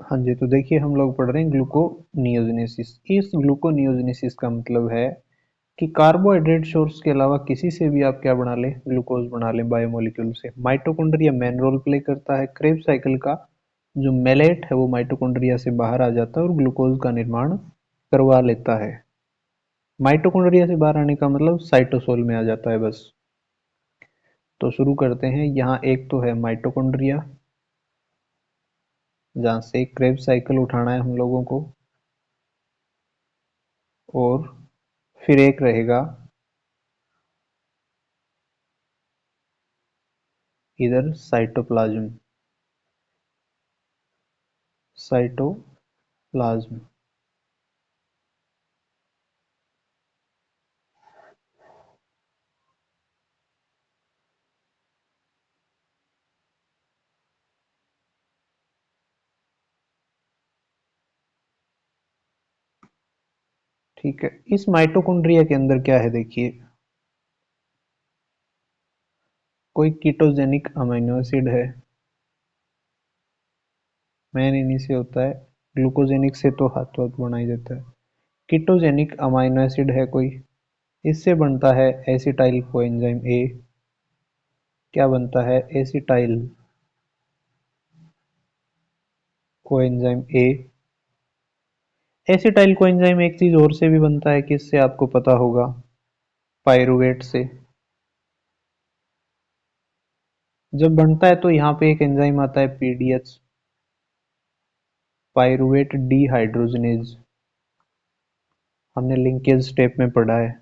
हाँ जी, तो देखिए हम लोग पढ़ रहे हैं ग्लूकोनियोजेनेसिस। इस ग्लूकोनियोजेनेसिस का मतलब है कि कार्बोहाइड्रेट सोर्स के अलावा किसी से भी आप क्या बना लें, ग्लूकोज बना लें बायोमोलिक्यूल से। माइटोकॉन्ड्रिया मेन रोल प्ले करता है। क्रेब्स साइकिल का जो मेलेट है वो माइटोकॉन्ड्रिया से बाहर आ जाता है और ग्लूकोज का निर्माण करवा लेता है। माइटोकॉन्ड्रिया से बाहर आने का मतलब साइटोसोल में आ जाता है बस। तो शुरू करते हैं। यहाँ एक तो है माइटोकॉन्ड्रिया, जहाँ से क्रेब्स साइकिल उठाना है हम लोगों को, और फिर एक रहेगा इधर साइटोप्लाज्म। साइटोप्लाज्म ठीक है। इस माइटोकॉन्ड्रिया के अंदर क्या है देखिए, कोई कीटोजेनिक अमीनो एसिड है, मेन इन्हीं से होता है। ग्लूकोजेनिक से तो हाथों हाथ बना ही देता है। कीटोजेनिक अमीनो एसिड है कोई, इससे बनता है एसिटाइल कोएंजाइम ए। क्या बनता है? Acetyl coenzyme A. Acetyl coenzyme एक चीज और से भी बनता है, किससे आपको पता होगा? पायरुवेट से। जब बनता है तो यहाँ पे एक एंजाइम आता है पीडीएच, पायरुवेट डीहाइड्रोजनेज। हमने लिंकेज स्टेप में पढ़ा है।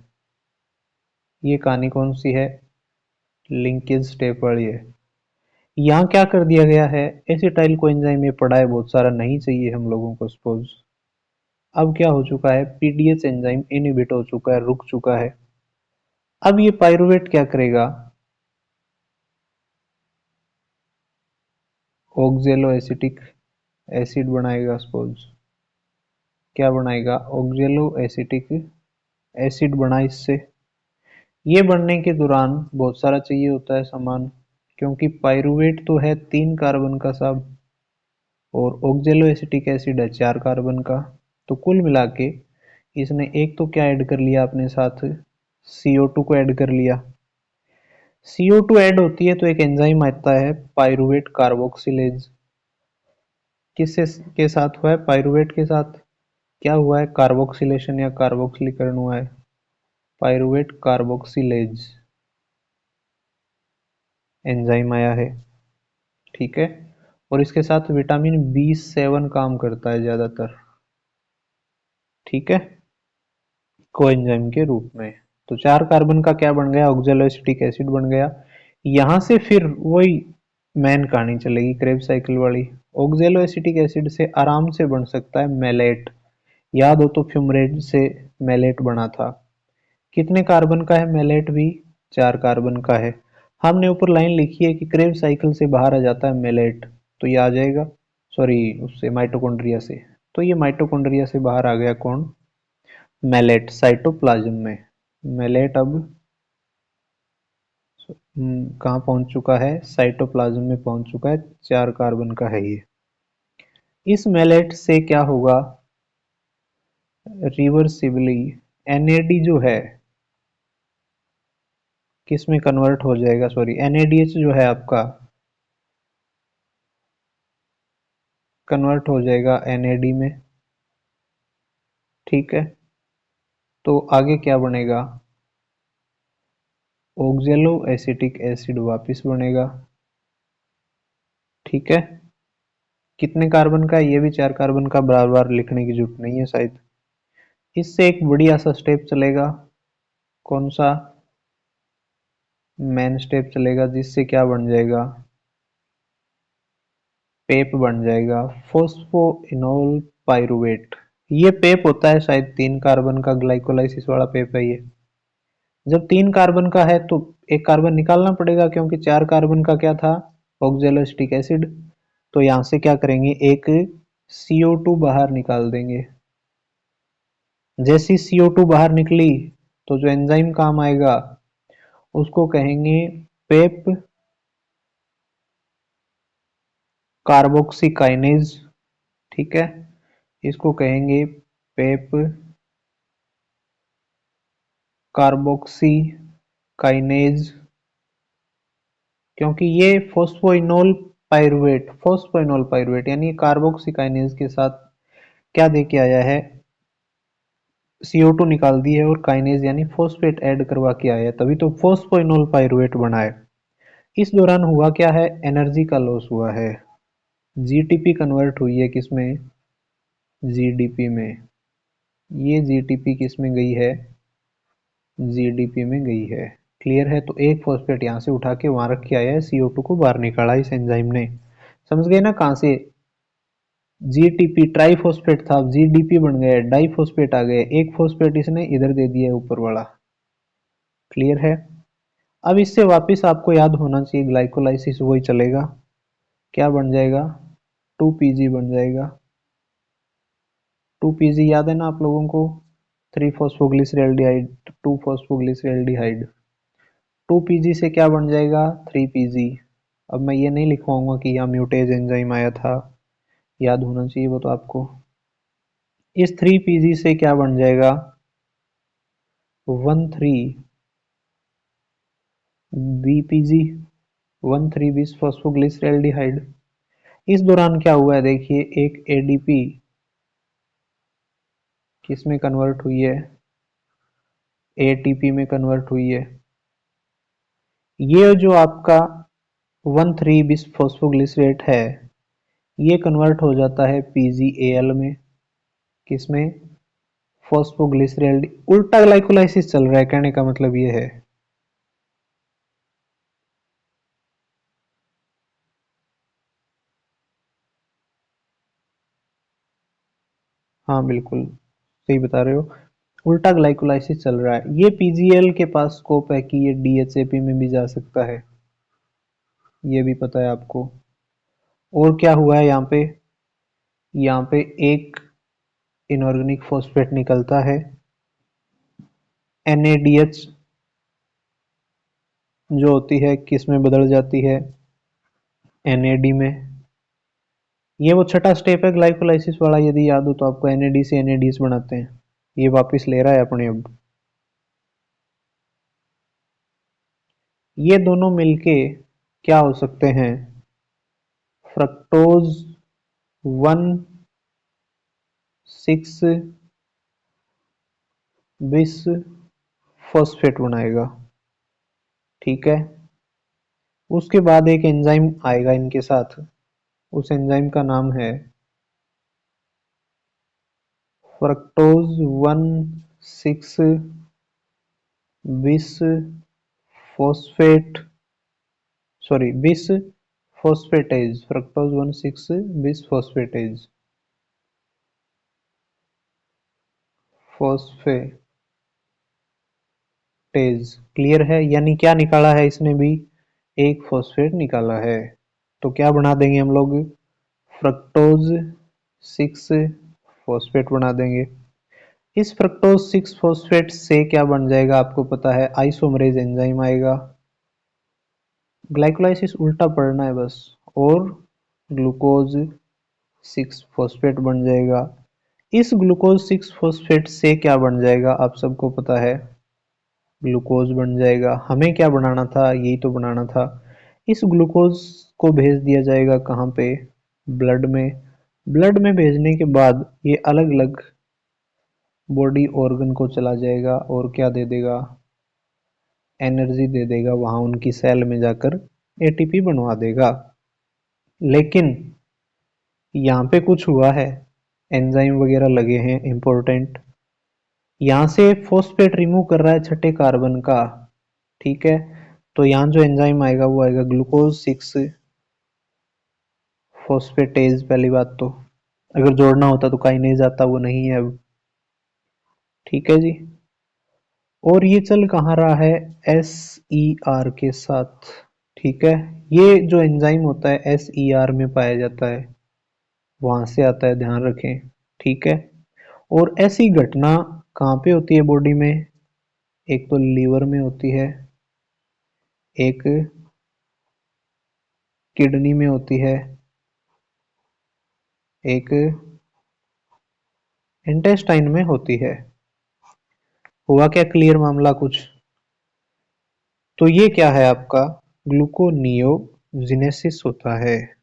ये कहानी कौन सी है? लिंकेज स्टेप वाली है। यहाँ क्या कर दिया गया है, एसिटाइल कोएंजाइम ये पढ़ा है बहुत सारा, नहीं चाहिए हम लोगों को सपोज। अब क्या हो चुका है, पीडीएच एंजाइम इनहिबिट हो चुका है, रुक चुका है। अब ये पायरुवेट क्या करेगा, ऑक्जेलो एसिटिक एसिड बनाएगा सपोज। क्या बनाएगा? ऑक्जेलो एसिटिक एसिड बना इससे। ये बनने के दौरान बहुत सारा चाहिए होता है सामान, क्योंकि पायरुवेट तो है 3 कार्बन का साहब, और ऑक्जेलो एसिटिक एसिड है 4 कार्बन का। तो कुल मिला के इसने एक तो क्या ऐड कर लिया अपने साथ, CO2 को ऐड कर लिया। CO2 ऐड होती है तो एक एंजाइम आता है पायरुवेट कार्बोक्सिलेज। किससे के साथ हुआ है? पायरुवेट के साथ। क्या हुआ है? कार्बोक्सिलेशन या कार्बोक्सिलीकरण हुआ है। पायरुवेट कार्बोक्सिलेज एंजाइम आया है, ठीक है। और इसके साथ विटामिन B7 काम करता है ज्यादातर, ठीक है, कोएंजाइम के रूप में। तो 4 कार्बन का क्या बन गया? ऑक्जेलोएसिटिक एसिड बन गया। यहां से फिर वही मेन कहानी चलेगी क्रेब साइकिल वाली। ऑक्जेलोएसिटिक एसिड से आराम से बन सकता है मेलेट। याद हो तो फ्यूमरेट से मेलेट बना था। कितने कार्बन का है मेलेट भी? 4 कार्बन का है। हमने ऊपर लाइन लिखी है कि क्रेब साइकिल से बाहर आ जाता है मेलेट, तो ये आ जाएगा, सॉरी उससे माइटोकॉन्ड्रिया से। तो ये माइटोकॉन्ड्रिया से बाहर आ गया कौन? मेलेट साइटोप्लाज्म में। मेलेट अब कहाँ पहुंच चुका है? साइटोप्लाज्म में पहुंच चुका है। 4 कार्बन का है ये। इस मेलेट से क्या होगा? रिवर्सिबली NAD जो है किस में कन्वर्ट हो जाएगा, सॉरी NADH जो है आपका कन्वर्ट हो जाएगा NAD में, ठीक है। तो आगे क्या बनेगा? ऑक्जेलो एसिटिक एसिड वापस बनेगा, ठीक है। कितने कार्बन का है? ये भी 4 कार्बन का, बार बार लिखने की जरूरत नहीं है शायद। इससे एक बढ़िया सा स्टेप चलेगा, कौन सा? मेन स्टेप चलेगा, जिससे क्या बन जाएगा? पेप बन जाएगा, फोस्फोइनोल पाइरुवेट। ये पेप होता है शायद 3 कार्बन का, ग्लाइकोलाइसिस वाला पेप है ये। जब 3 कार्बन का है तो एक कार्बन निकालना पड़ेगा, क्योंकि 4 कार्बन का क्या था? ऑक्जेलोस्टिक एसिड। तो यहां से क्या करेंगे, एक CO2 बाहर निकाल देंगे। जैसी CO2 बाहर निकली तो जो एंजाइम काम आएगा उसको कहेंगे पेप कार्बोक्सीकाइनेज, ठीक है, इसको कहेंगे पेप कार्बोक्सी काइनेज, क्योंकि ये फोस्फोइनोल पाइरुवेट यानी कार्बोक्सी काइनेज के साथ क्या दे के आया है, CO2 निकाल दी है और काइनेज यानी फॉस्फेट ऐड करवा के आया है, तभी तो फोस्फोइनोल पाइरुवेट बना है। इस दौरान हुआ क्या है, एनर्जी का लॉस हुआ है, जीटीपी कन्वर्ट हुई है किसमें, जीडीपी में। ये जीटीपी किसमें गई है, जीडीपी में गई है। क्लियर है, तो एक फॉस्फेट यहाँ से उठा के वहां रख के आया है, CO2 को बाहर निकाला इस एंजाइम ने। समझ गए ना कहां से, जीटीपी ट्राइफॉस्फेट था, जीडीपी बन गया, डाइफॉस्फेट आ गए, एक फॉस्फेट इसने इधर दे दिया है ऊपर वाला। क्लियर है, अब इससे वापस आपको याद होना चाहिए ग्लाइकोलाइसिस वही चलेगा, क्या बन जाएगा, 2PG बन जाएगा। 2PG याद है ना आप लोगों को, 3 फॉस्फोग्लिसरेल्डिहाइड, 2 फॉस्फोग्लिसरेल्डिहाइड। 2PG से क्या बन जाएगा, 3PG। अब मैं ये नहीं लिखवाऊंगा कि यहाँ म्यूटेज एंजाइम आया था, याद होना चाहिए वो तो आपको। इस 3PG से क्या बन जाएगा, 13BPG, 13 फॉस्फोग्लिसरेल्डिहाइड। इस दौरान क्या हुआ है देखिए, एक ADP किस में कन्वर्ट हुई है, ATP में कन्वर्ट हुई है। ये जो आपका 13 बिस फॉस्फोग्लिसरेट है, ये कन्वर्ट हो जाता है PgAl में, किसमें, फॉस्फोग्लिसरेल्ड। उल्टा ग्लाइकोलाइसिस चल रहा है, कहने का मतलब ये है। हाँ बिल्कुल सही बता रहे हो, उल्टा ग्लाइकोलाइसिस चल रहा है। ये PgL के पास स्कोप है कि ये DHAP में भी जा सकता है, ये भी पता है आपको। और क्या हुआ है यहाँ पे एक इनऑर्गेनिक फॉस्फेट निकलता है, NADH जो होती है किस में बदल जाती है, NAD में। ये वो छठा स्टेप है ग्लाइकोलाइसिस वाला, यदि याद हो तो आपको, NAD से NADH बनाते हैं, ये वापस ले रहा है अपने अब। ये दोनों मिलके क्या हो सकते हैं, फ्रक्टोज 1,6 बिस फॉस्फेट बनाएगा। ठीक है, उसके बाद एक एंजाइम आएगा इनके साथ, उस एंजाइम का नाम है फ्रक्टोज 1,6 बिस फॉस्फेट, सॉरी बिस फॉस्फेटेज, फ्रक्टोज 1,6 बिस फॉस्फेटेज, फॉस्फेटेज। क्लियर है, यानी क्या निकाला है इसने भी, एक फॉस्फेट निकाला है। तो क्या बना देंगे हम लोग, फ्रक्टोज 6 फॉस्फेट बना देंगे। इस फ्रक्टोज 6 फॉस्फेट से क्या बन जाएगा आपको पता है, आइसोमरेज एंजाइम आएगा। ग्लाइकोलाइसिस उल्टा पड़ना है बस, और ग्लूकोज 6 फॉस्फेट बन जाएगा। इस ग्लूकोज 6 फॉस्फेट से क्या बन जाएगा आप सबको पता है, ग्लूकोज बन जाएगा। हमें क्या बनाना था, यही तो बनाना था। इस ग्लूकोज को भेज दिया जाएगा कहाँ पे, ब्लड में। ब्लड में भेजने के बाद ये अलग अलग बॉडी ऑर्गन को चला जाएगा और क्या दे देगा, एनर्जी दे देगा, वहां उनकी सेल में जाकर ATP बनवा देगा। लेकिन यहाँ पे कुछ हुआ है, एंजाइम वगैरह लगे हैं इंपॉर्टेंट, यहाँ से फॉस्फेट रिमूव कर रहा है छठे कार्बन का। ठीक है, तो यहाँ जो एंजाइम आएगा वो आएगा ग्लूकोज 6 फॉस्फेटेज। पहली बात तो अगर जोड़ना होता तो काइनेज आता, वो नहीं है अब। ठीक है जी, और ये चल कहाँ रहा है, SER के साथ। ठीक है, ये जो एंजाइम होता है SER में पाया जाता है, वहां से आता है, ध्यान रखें। ठीक है, और ऐसी घटना कहाँ पे होती है बॉडी में, एक तो लीवर में होती है, एक किडनी में होती है, एक इंटेस्टाइन में होती है। हुआ क्या क्लियर मामला कुछ? तो ये क्या है आपका ग्लूकोनियोजिनेसिस होता है।